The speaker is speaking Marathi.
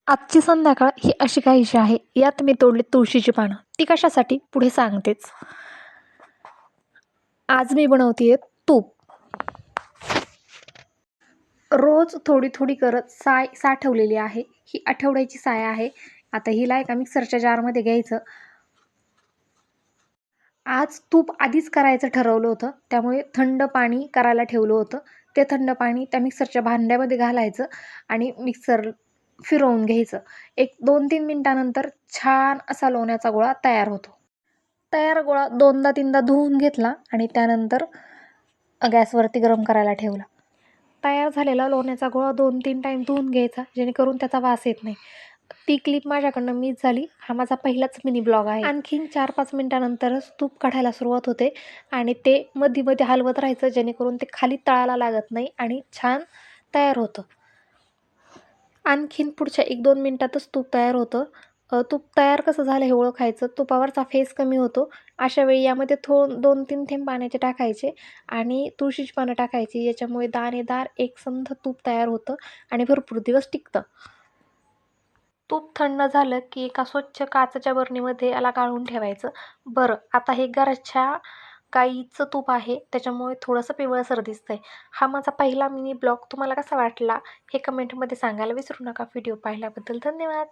आजची संध्याकाळ ही अशी काहीशी आहे. यात मी तोडली तुळशीची पानं. ती कशासाठी पुढे सांगतेच. आज मी बनवतेय तूप. रोज थोडी थोडी करत साय साठवलेली आहे. ही आठवड्याची साय आहे. आता हिला एका मिक्सरच्या जारमध्ये घ्यायचं. आज तूप आधीच करायचं ठरवलं होतं, त्यामुळे थंड पाणी करायला ठेवलं होतं. ते थंड पाणी त्या मिक्सरच्या भांड्यामध्ये घालायचं आणि मिक्सर फिरवून घ्यायचं. एक 2-3 मिनिटानंतर छान असा लोण्याचा गोळा तयार होतो. तयार गोळा 2दा-3दा धुवून घेतला आणि त्यानंतर गॅसवरती गरम करायला ठेवला. तयार झालेला लोण्याचा गोळा 2-3 टाईम धुवून घ्यायचा, जेणेकरून त्याचा वास येत नाही. ती क्लिप माझ्याकडनं मिस झाली. हा माझा पहिलाच मिनी ब्लॉग आहे. आणखीन 4-5 मिनिटानंतरच तूप काढायला सुरुवात होते आणि ते मध्ये-मध्ये हलवत राहायचं, जेणेकरून ते खाली तळाला लागत नाही आणि छान तयार होतं. आणखीन पुढच्या 1-2 मिनिटातच तूप तयार होतं. तूप तयार कसं झालं हे ओळखायचं. तुपावरचा फेस कमी होतो. अशा वेळी यामध्ये 2-3 थेंब पाण्याचे टाकायचे आणि तुळशीची पानं टाकायची. याच्यामुळे दाणेदार एकसंध तूप तयार होतं आणि भरपूर दिवस टिकतं. तूप थंड झालं की एका स्वच्छ काचेच्या बरणीमध्ये याला गाळून ठेवायचं. बरं, आता हे घरच्या गाईचं तूप आहे, त्याच्यामुळे थोडंसं पिवळसर दिसतंय. हा माझा पहिला मिनी ब्लॉग तुम्हाला कसा वाटला हे कमेंटमध्ये सांगायला विसरू नका. व्हिडिओ पाहिल्याबद्दल धन्यवाद.